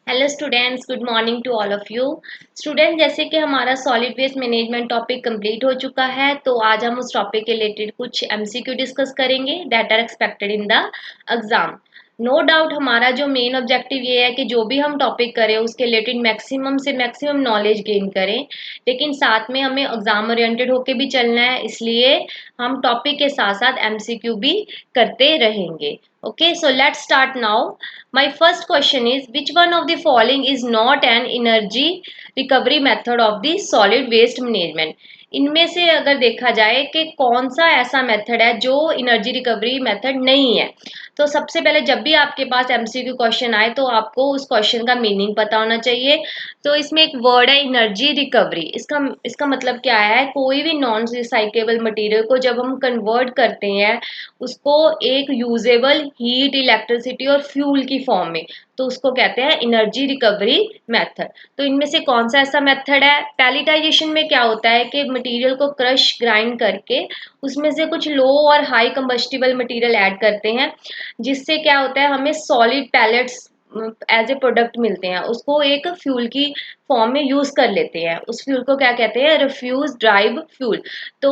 Hello students, good morning to all of you. Student, जैसे कि हमारा solid waste management topic complete हो चुका है, तो आज हम उस टॉपिक के रिलेटेड कुछ एमसीक्यू डिस्कस करेंगे that are expected in the exam. No doubt हमारा जो मेन ऑब्जेक्टिव ये है कि जो भी हम टॉपिक करें उसके रिलेटेड मैक्सिमम से मैक्सिमम नॉलेज गेन करें, लेकिन साथ में हमें एग्जाम ओरिएंटेड होके भी चलना है, इसलिए हम टॉपिक के साथ साथ एमसीक्यू भी करते रहेंगे। Okay, so let's start now. My first question is, which one of the following is not an energy recovery method of the solid waste management? इनमें से अगर देखा जाए कि कौन सा ऐसा मेथड है जो एनर्जी रिकवरी मेथड नहीं है, तो सबसे पहले जब भी आपके पास एमसीक्यू क्वेश्चन आए तो आपको उस क्वेश्चन का मीनिंग पता होना चाहिए। तो इसमें एक वर्ड है एनर्जी रिकवरी। इसका मतलब क्या है? कोई भी नॉन रिसाइकेबल मटेरियल को जब हम कन्वर्ट करते हैं उसको एक यूजेबल हीट, इलेक्ट्रिसिटी और फ्यूल की फॉर्म में, तो उसको कहते हैं एनर्जी रिकवरी मेथड। तो इनमें से कौन सा ऐसा मेथड है? पैलेटाइजेशन में क्या होता है कि मटेरियल को क्रश ग्राइंड करके उसमें से कुछ लो और हाई कंबस्टिबल मटेरियल ऐड करते हैं, जिससे क्या होता है, हमें solid pellets as a product मिलते हैं, उसको एक फ्यूल की फॉर्म में यूज कर लेते हैं। उस फ्यूल को क्या कहते हैं? Refuse drive fuel. तो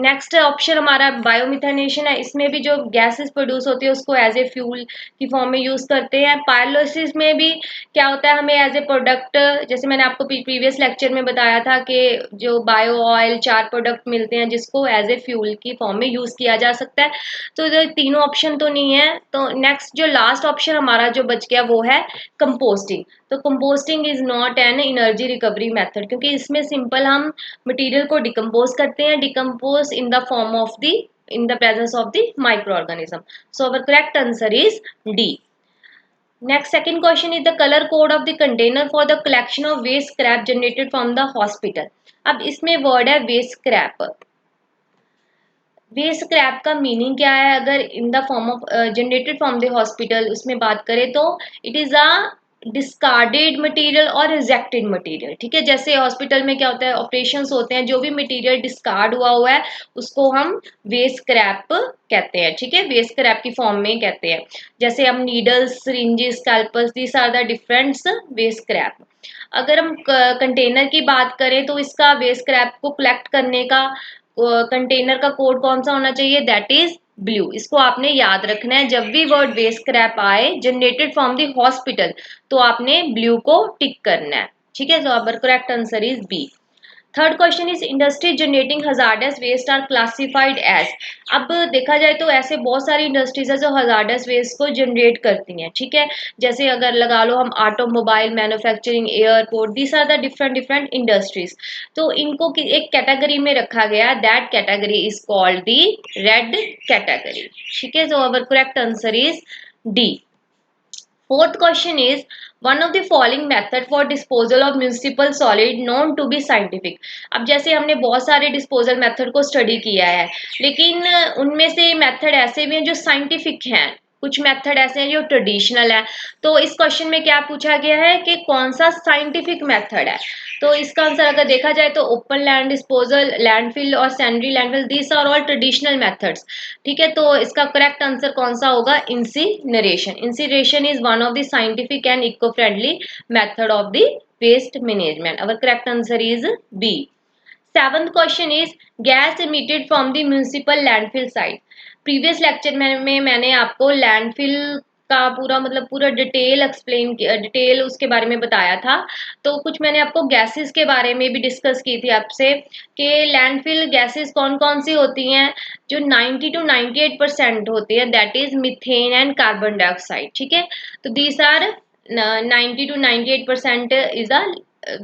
नेक्स्ट ऑप्शन हमारा बायोमिथेनेशन है। इसमें भी जो गैसेस प्रोड्यूस होती है उसको एज ए फ्यूल की फॉर्म में यूज करते हैं। पायरोलिसिस में भी क्या होता है, हमें एज ए प्रोडक्ट, जैसे मैंने आपको प्रीवियस लेक्चर में बताया था कि जो बायो ऑयल 4 प्रोडक्ट मिलते हैं जिसको एज ए फ्यूल की फॉर्म में यूज किया जा सकता है। तो ये तीनों ऑप्शन तो नहीं है। तो नेक्स्ट जो लास्ट ऑप्शन हमारा जो बच गया वो है कंपोस्टिंग। तो composting is not an energy recovery method, क्योंकि इसमें सिंपल हम मटेरियल को डिकम्पोज करते हैं, decompose in the form of the in the presence of the microorganism. So our correct answer is D. Next, second question is the color code of the container for the collection of waste scrap generated from the hospital. अब इसमें word है waste scrap. Waste scrap का meaning क्या है? अगर in the form of generated from the hospital उसमें बात करें तो it is a discarded material और रिजेक्टेड मटेरियल। ठीक है, जैसे हॉस्पिटल में क्या होता है, ऑपरेशंस होते हैं, जो भी मटेरियल डिस्कार्ड हुआ है उसको हम वेस्ट स्क्रैप कहते हैं। ठीक है, वेस्ट स्क्रैप की फॉर्म में कहते हैं। जैसे हम needles, syringes, scalpels, these are the different waste scrap. अगर हम कंटेनर की बात करें तो इसका वेस्ट स्क्रैप को कलेक्ट करने का कंटेनर का कोड कौन सा होना चाहिए? That is blue. इसको आपने याद रखना है, जब भी वर्ड वेस्ट स्क्रैप आए जनरेटेड फ्रॉम द हॉस्पिटल तो आपने ब्लू को टिक करना है। ठीक है, तो our correct answer is B. Third question is industry generating hazardous waste are classified as. अब देखा जाए तो ऐसे बहुत सारी इंडस्ट्रीज है जो हजार्डस वेस्ट को जनरेट करती हैं। ठीक है, जैसे अगर लगा लो हम automobile manufacturing, airport, these are the different different industries. तो इनको एक कैटेगरी में रखा गया, that category is called the red category. ठीक है, तो our correct answer is D. Fourth question is, one of the following method for disposal of municipal solid known to be scientific. अब जैसे हमने बहुत सारे डिस्पोजल मेथड को study किया है, लेकिन उनमें से मेथड ऐसे भी हैं जो साइंटिफिक हैं, कुछ मेथड ऐसे हैं जो ट्रेडिशनल है। तो इस क्वेश्चन में क्या पूछा गया है कि कौन सा साइंटिफिक मेथड है? तो इसका आंसर अगर देखा जाए तो ओपन लैंड डिस्पोजल, लैंडफिल और secondary landfill, these are all traditional methods. ठीक है, तो इसका करेक्ट आंसर कौन सा होगा? Incineration. Incineration is one of the scientific and eco friendly method of the waste management. Our correct answer is B. Seventh question is gas emitted from the municipal landfill site. Previous lecture में मैंने आपको landfill का पूरा detail explain किया, detail उसके बारे में बताया था। तो कुछ मैंने आपको गैसेस के बारे में भी डिस्कस की थी आपसे कि लैंडफिल गैसेस कौन कौन सी होती हैं, जो 90 to 98% होती है, that is methane and carbon dioxide. ठीक है, तो these are 90 to 98% is the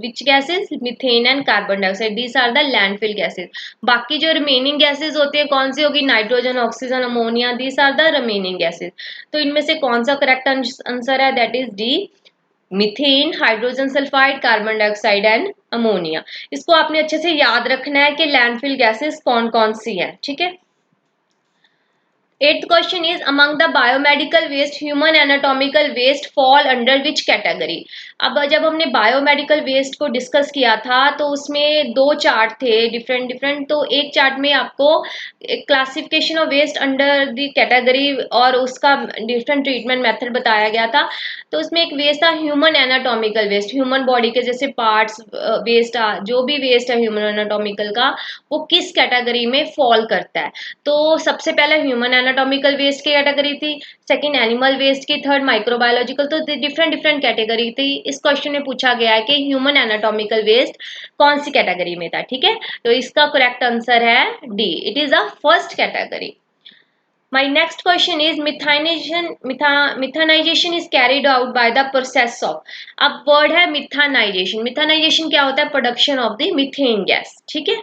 which gases? Methane and carbon dioxide, these are the landfill gases. बाकी जो रिमेनिंग गैसेस होती है कौन सी होगी? Nitrogen, oxygen, ammonia, these are the remaining gases. तो इनमें से कौन सा करेक्ट आंसर है? That is D, methane, hydrogen sulphide, carbon dioxide and ammonia. इसको आपने अच्छे से याद रखना है कि लैंडफिल गैसेस कौन कौन सी है। ठीक है, eighth question is, among the biomedical waste, human anatomical waste fall under which category? अब जब हमने बायोमेडिकल वेस्ट को डिस्कस किया था तो उसमें दो चार्ट थे डिफरेंट डिफरेंट। तो एक चार्ट में आपको classification of waste under the category और उसका डिफरेंट ट्रीटमेंट मेथड बताया गया था। तो उसमें एक वेस्ट था human anatomical waste, human body के जैसे पार्ट्स वेस्ट, जो भी वेस्ट है ह्यूमन एनाटॉमिकल का वो किस कैटेगरी में फॉल करता है। तो सबसे पहले ह्यूमन एनाटॉमिकल वेस्ट की कैटेगरी थी, सेकंड एनिमल वेस्ट की, थर्ड माइक्रोबायोलॉजिकल। तो डिफरेंट डिफरेंट कैटेगरी थी। इस क्वेश्चन में पूछा गया है कि ह्यूमन एनाटॉमिकल वेस्ट कौन सी कैटेगरी में था। ठीक है, तो इसका करेक्ट आंसर है D, it is the first category. My next question is methanization is carried out by the process of। अब वर्ड है मिथानाइजेशन। मिथानाइजेशन क्या होता है? Production of the methane gas. ठीक है,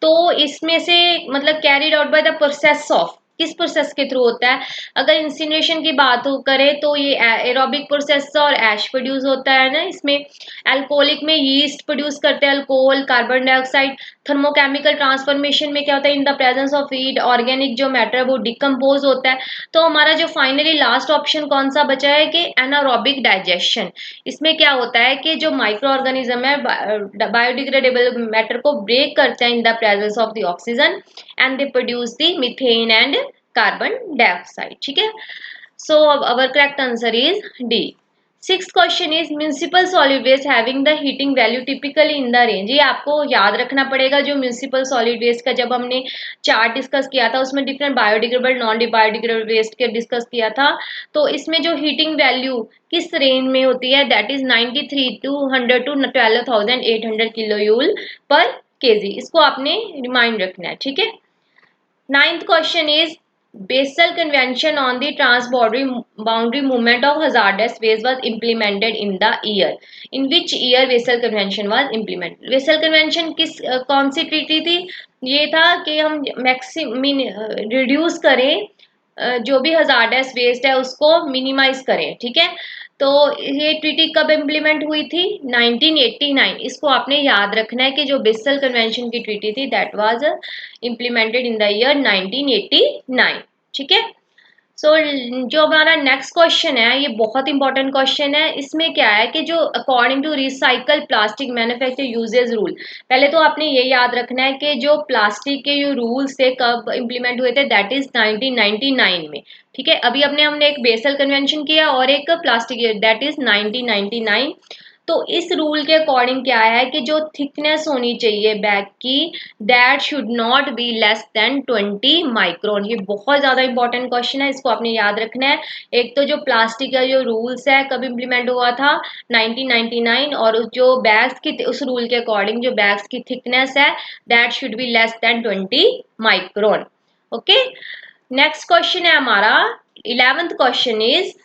तो इसमें से मतलब carried out by the process of, किस प्रोसेस के थ्रू होता है? अगर इंसिनरेशन की बात करें तो ये एरोबिक प्रोसेस और ऐश प्रोड्यूस होता है ना इसमें। अल्कोहलिक में यीस्ट प्रोड्यूस करते हैं alcohol, carbon dioxide. Thermochemical transformation में क्या होता है? इन the presence of heat organic जो मैटर है वो डिकम्पोज होता है। तो हमारा जो फाइनली लास्ट ऑप्शन कौन सा बचा है कि एनारोबिक डाइजेशन। इसमें क्या होता है कि जो माइक्रो ऑर्गेनिज्म है बायोडिग्रेडेबल मैटर को ब्रेक करते हैं in the presence of the oxygen and they produce the methane and carbon dioxide. ठीक है, so our correct answer is D. Sixth question is municipal solid waste having the heating value typically in the range. ये आपको याद रखना पड़ेगा। जो municipal solid waste का जब हमने चार्ट डिस्कस किया था उसमें different biodegradable non biodegradable waste के डिस्कस किया था। तो इसमें जो हीटिंग वैल्यू किस रेंज में होती है? That is 93 to 100 to 12,800 kilojoule पर केजी। इसको आपने रिमाइंड रखना है। ठीक है, ninth question is Basel Convention on the Trans-Boundary Movement of Hazardous Waste was implemented in the year. In which year Basel Convention was implemented? Basel Convention किस कौन सी treaty थी? ये था कि हम मैक्सिमम रिड्यूस करें जो भी हजार्डस वेस्ट है उसको मिनिमाइज करें। ठीक है, तो ये ट्रीटी कब इम्प्लीमेंट हुई थी? 1989। इसको आपने याद रखना है कि जो बेसल कन्वेंशन की ट्रीटी थी that was implemented in the year 1989। ठीक है, सो जो हमारा नेक्स्ट क्वेश्चन है ये बहुत इंपॉर्टेंट क्वेश्चन है। इसमें क्या है कि जो according to recycle plastic manufacture usage rule, पहले तो आपने ये याद रखना है कि जो प्लास्टिक के जो रूल्स थे कब इम्प्लीमेंट हुए थे? दैट इज 1999 में। ठीक है, अभी हमने एक बेसल कन्वेंशन किया और एक प्लास्टिक, दैट इज 1999। तो इस रूल के अकॉर्डिंग क्या है कि जो थिकनेस होनी चाहिए बैग की that should not be less than 20 micron. ये बहुत ज्यादा इंपॉर्टेंट क्वेश्चन है, इसको आपने याद रखना है। एक तो जो प्लास्टिक का जो रूल्स है कब इम्प्लीमेंट हुआ था? 1999। और जो बैग्स की उस रूल के अकॉर्डिंग जो बैग्स की थिकनेस है that should be less than 20 micron. Okay, next question है हमारा 11th question is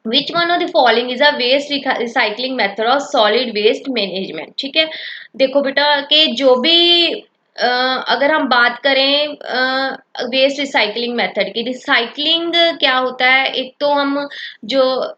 which one of the following is a waste recycling method of solid waste management. ठीक है, देखो बेटा कि जो भी अगर हम बात करें वेस्ट रिसाइकलिंग मेथड की, रिसाइकलिंग क्या होता है? एक तो हम जो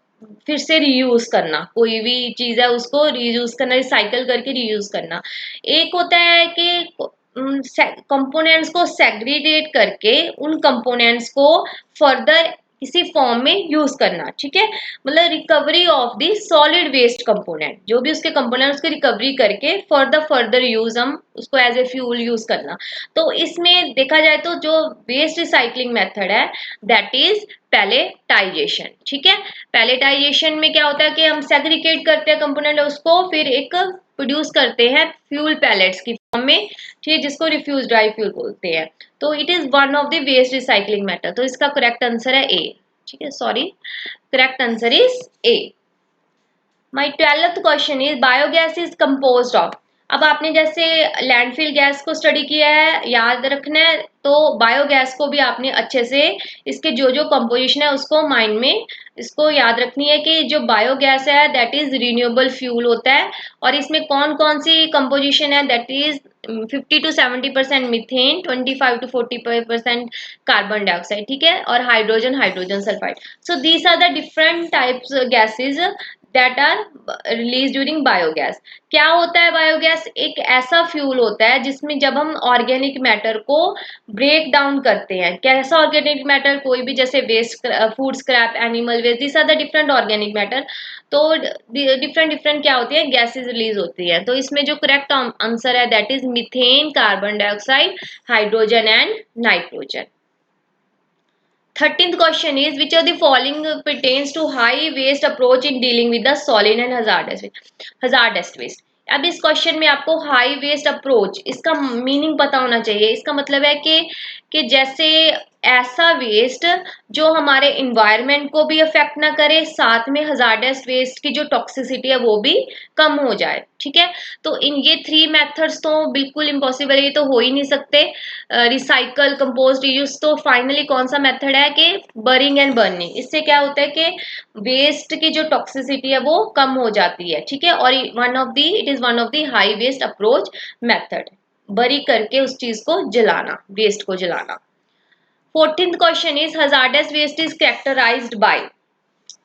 फिर से रीयूज करना, कोई भी चीज है उसको रीयूज करना, रिसाइकल करके रीयूज करना। एक होता है कि कंपोनेंट्स को सेग्रीगेट करके उन कंपोनेंट्स को फर्दर किसी फॉर्म में यूज करना। ठीक है, मतलब recovery of the solid waste component, जो भी उसके कंपोनेंट उसकी रिकवरी करके फर्दर यूज हम उसको एज ए फ्यूल यूज करना। तो इसमें देखा जाए तो जो वेस्ट रिसाइकलिंग मेथड है दैट इज पैलेटाइजेशन। ठीक है, पैलेटाइजेशन में क्या होता है कि हम सेग्रीगेट करते हैं कंपोनेंट, उसको फिर एक प्रोड्यूस करते हैं फ्यूल पैलेट्स की फॉर्म में। ठीक है, जिसको रिफ्यूज ड्राई फ्यूल बोलते हैं। तो it is one of the waste recycling method. तो इसका करेक्ट आंसर है ए। ठीक है, sorry, correct answer is A. My 12th question is biogas is composed of. अब आपने जैसे लैंडफिल गैस को स्टडी किया है, याद रखना है, तो बायोगैस को भी आपने अच्छे से इसके जो जो कंपोजिशन है उसको माइंड में इसको याद रखनी है कि जो बायोगैस है दैट इज रिन्यूएबल फ्यूल होता है। और इसमें कौन कौन सी कंपोजिशन है? That is 50 to 70% methane, 25 to 40% carbon dioxide. ठीक है, और hydrogen sulphide. So these are the different types gases that are release during biogas. क्या होता है बायोगैस? एक ऐसा फ्यूल होता है जिसमें जब हम ऑर्गेनिक मैटर को ब्रेक डाउन करते हैं, कैसा ऑर्गेनिक मैटर? कोई भी, जैसे waste, food scrap, animal waste, this are the different organic matter. तो डिफरेंट डिफरेंट क्या होती है, गैसेज रिलीज होती है। तो इसमें जो करेक्ट आंसर है that is methane, carbon dioxide, hydrogen and nitrogen. 13th question is which of the following pertains to high waste approach in dealing with the solid and hazardous waste। अब इस question में आपको high waist approach, इसका meaning पता होना चाहिए। इसका मतलब है कि जैसे ऐसा वेस्ट जो हमारे इन्वायरमेंट को भी अफेक्ट ना करे, साथ में हजार्डस वेस्ट की जो टॉक्सिसिटी है वो भी कम हो जाए। ठीक है, तो इन ये 3 मेथड्स तो बिल्कुल इम्पॉसिबल है, ये तो हो ही नहीं सकते। Recycle, compost, reuse. तो फाइनली कौन सा मेथड है कि बरिंग एंड बर्निंग। इससे क्या होता है कि वेस्ट की जो टॉक्सिसिटी है वो कम हो जाती है। ठीक है, और it is one of the high waist approach method, बरी करके उस चीज को जलाना, वेस्ट को जलाना। 14th question is hazardous waste is characterized by.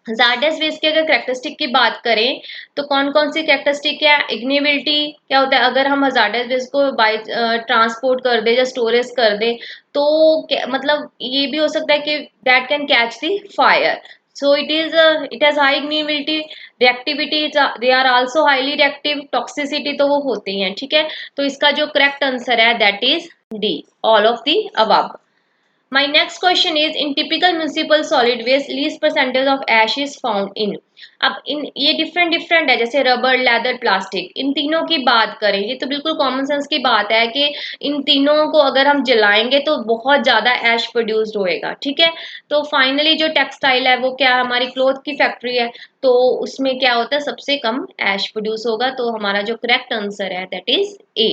Hazardous waste की अगर कैरेक्टरिस्टिक की बात करें तो कौन कौन सी कैरेक्टरिस्टिक है? इग्निबिलिटी। क्या होता है, अगर हम हजार्डस वेस्ट को बाय ट्रांसपोर्ट कर दे या स्टोरेज कर दे तो मतलब ये भी हो सकता है कि that can catch the fire. So it has high ignitability. Reactivity, they are also highly reactive. Toxicity तो वो होते ही हैं। ठीक है, तो इसका जो करेक्ट आंसर है that is D, all of the above. My next question is in typical municipal solid waste least percentage of ash is found in। अब इन ये डिफरेंट डिफरेंट है, जैसे रबर, लेदर, प्लास्टिक। इन तीनों की बात करें, ये तो बिल्कुल कॉमन सेंस की बात है कि इन तीनों को अगर हम जलाएंगे तो बहुत ज्यादा ऐश प्रोड्यूस्ड होएगा। ठीक है, तो फाइनली जो टेक्सटाइल है वो क्या, हमारी क्लोथ की फैक्ट्री है, तो उसमें क्या होता है, सबसे कम ऐश प्रोड्यूस होगा। तो हमारा जो करेक्ट आंसर है that is A.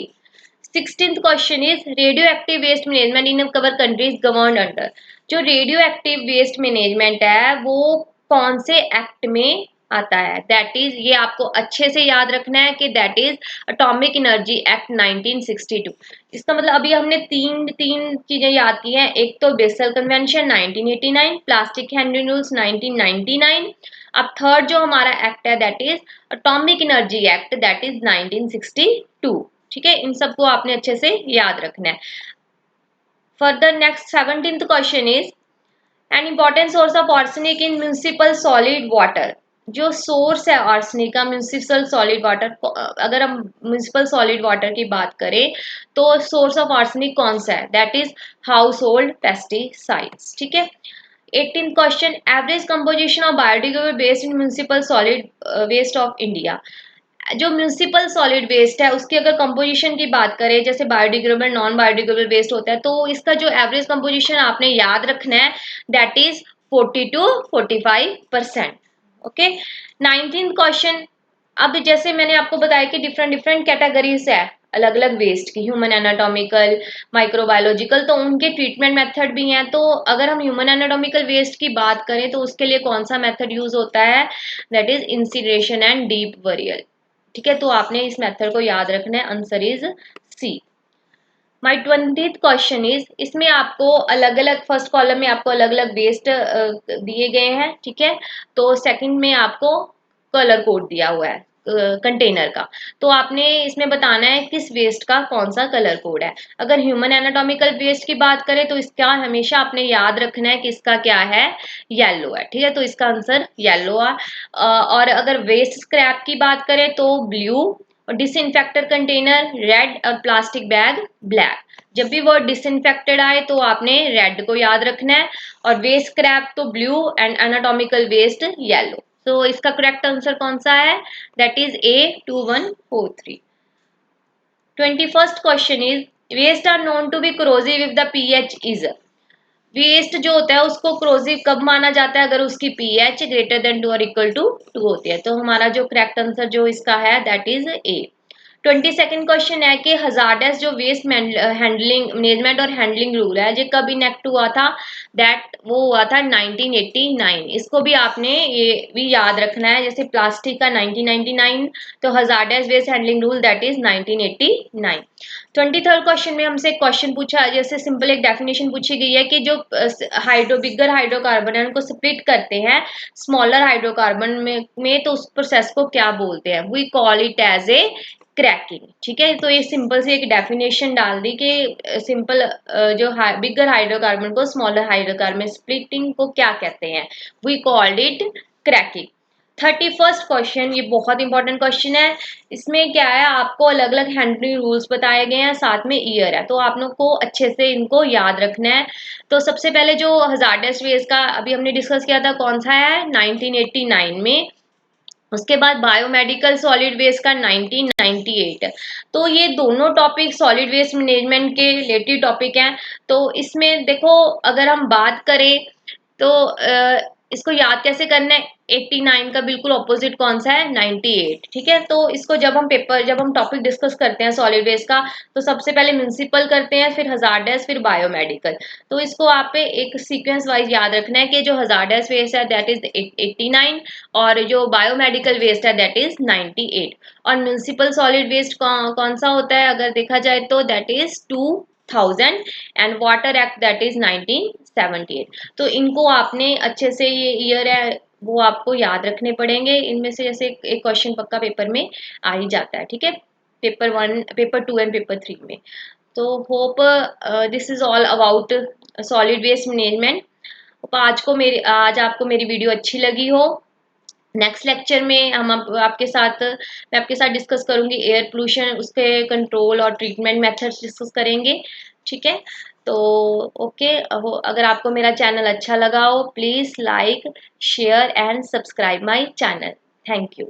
16th question is radioactive waste management in cover countries govern under. जो रेडियो एक्टिव वेस्ट मैनेजमेंट है वो कौन से एक्ट में आता है? दैट इज, ये आपको अच्छे से याद रखना है कि that is atomic energy act 1962। इसका मतलब अभी हमने तीन तीन चीजें याद की हैं। एक तो basal convention 1989, plastic handling rules 1999। अब थर्ड जो हमारा एक्ट है that is atomic energy act, that is 1962। ठीक है, इन सबको आपने अच्छे से याद रखना है। Further next 17th question is an important source of arsenic in municipal solid water. जो सोर्स है आर्सेनिक का म्यूनिसिपल सॉलिड वाटर, अगर हम म्यूनिसिपल सॉलिड वाटर की बात करें तो सोर्स ऑफ आर्सेनिक कौन सा है? That is household pesticides. ठीक है, 18th question average composition of biodegradable waste in municipal solid waste of India. जो म्यूनिसिपल सॉलिड वेस्ट है उसकी अगर कंपोजिशन की बात करें, जैसे बायोडिग्रेडेबल, नॉन बायोडिग्रेडेबल वेस्ट होता है, तो इसका जो एवरेज कंपोजिशन आपने याद रखना है that is 40 to 45%। Okay, 19th question. अब जैसे मैंने आपको बताया कि डिफरेंट डिफरेंट कैटेगरीज है अलग अलग वेस्ट की, ह्यूमन एनाटॉमिकल, माइक्रोबायोलॉजिकल, तो उनके ट्रीटमेंट मेथड भी हैं। तो अगर हम ह्यूमन एनाटॉमिकल वेस्ट की बात करें तो उसके लिए कौन सा मेथड यूज होता है? That is incineration and deep burial. ठीक है, तो आपने इस मेथड को याद रखना है, answer is C. My 20th question is, इसमें आपको अलग अलग, फर्स्ट कॉलम में आपको अलग अलग वेस्ट दिए गए हैं। ठीक है, तो सेकंड में आपको कलर कोड दिया हुआ है कंटेनर का। तो आपने इसमें बताना है किस वेस्ट का कौन सा कलर कोड है। अगर ह्यूमन एनाटॉमिकल वेस्ट की बात करें तो इसका हमेशा आपने याद रखना है कि इसका क्या है, येलो है। ठीक है, तो इसका आंसर येलो है। और अगर वेस्ट स्क्रैप की बात करें तो ब्लू, और डिसइंफेक्टर कंटेनर रेड, और प्लास्टिक बैग ब्लैक। जब भी वर्ड डिसइंफेक्टेड आए तो आपने रेड को याद रखना है, और वेस्ट स्क्रैप तो blue and anatomical waste yellow. तो इसका करेक्ट आंसर कौन सा है? That is A 2143। 21st question is waste are known to be corrosive if the pH is। Waste जो होता है उसको क्रोजिव कब माना जाता है? अगर उसकी पीएच ग्रेटर देन 2 और इक्वल टू 2 होती है। तो हमारा जो करेक्ट आंसर जो इसका है that is A. 22nd question है कि हजार्डस जो वेस्ट हैंडलिंग मैनेजमेंट और हैंडलिंग रूल है ये कब इनेक्ट हुआ था? दैट वो हुआ था 1989। इसको भी आपने ये भी याद रखना है, जैसे प्लास्टिक का 1999, तो hazardous waste handling rule that is 1989। 23rd question में हमसे एक क्वेश्चन पूछा, जैसे सिंपल एक डेफिनेशन पूछी गई है कि जो बिगर हाइड्रोकार्बन है उनको स्प्लिट करते हैं स्मॉलर हाइड्रोकार्बन में तो उस प्रोसेस को क्या बोलते हैं? We call it as a cracking. ठीक है, तो ये सिंपल सी एक डेफिनेशन डाल दी कि सिंपल जो बिगर हाइड्रोकार्बन को स्मॉलर हाइड्रोकार्बन स्प्लिटिंग को क्या कहते हैं? We called it cracking. 31st question, ये बहुत इंपॉर्टेंट क्वेश्चन है। इसमें क्या है, आपको अलग अलग हैंडलिंग रूल्स बताए गए हैं, साथ में ईयर है, तो आप लोग को अच्छे से इनको याद रखना है। तो सबसे पहले जो हजार्डस वेस्ट का अभी हमने डिस्कस किया था, कौन सा है? 1989 में। उसके बाद बायोमेडिकल सॉलिड वेस्ट का 1998। तो ये दोनों टॉपिक सॉलिड वेस्ट मैनेजमेंट के रिलेटेड टॉपिक हैं। तो इसमें देखो, अगर हम बात करें तो इसको याद कैसे करना है? 89 का बिल्कुल ऑपोजिट कौन सा है? 98। ठीक है, तो इसको जब हम टॉपिक डिस्कस करते हैं सॉलिड वेस्ट का, तो सबसे पहले म्युनिसिपल करते हैं, फिर हजार्डस, फिर बायोमेडिकल। तो इसको आप पे एक सीक्वेंस वाइज याद रखना है कि जो हजार्डस वेस्ट है दैट इज 89, और जो बायोमेडिकल वेस्ट है दैट इज 98। और म्युनिसिपल सॉलिड वेस्ट कौन सा होता है अगर देखा जाए तो? That is 2000। And water act that is 1978। तो इनको आपने अच्छे से, ये ईयर है वो आपको याद रखने पड़ेंगे। इनमें से जैसे एक क्वेश्चन पक्का पेपर में आ ही जाता है। ठीक है, पेपर 1, पेपर 2 एंड पेपर 3 में। तो hope this is all about solid waste management. आज आपको मेरी वीडियो अच्छी लगी हो। नेक्स्ट लेक्चर में मैं आपके साथ डिस्कस करूंगी एयर पोल्यूशन, उसके कंट्रोल और ट्रीटमेंट मेथड्स डिस्कस करेंगे। ठीक है, तो ओके। अगर आपको मेरा चैनल अच्छा लगा हो, please like, share and subscribe my channel. Thank you.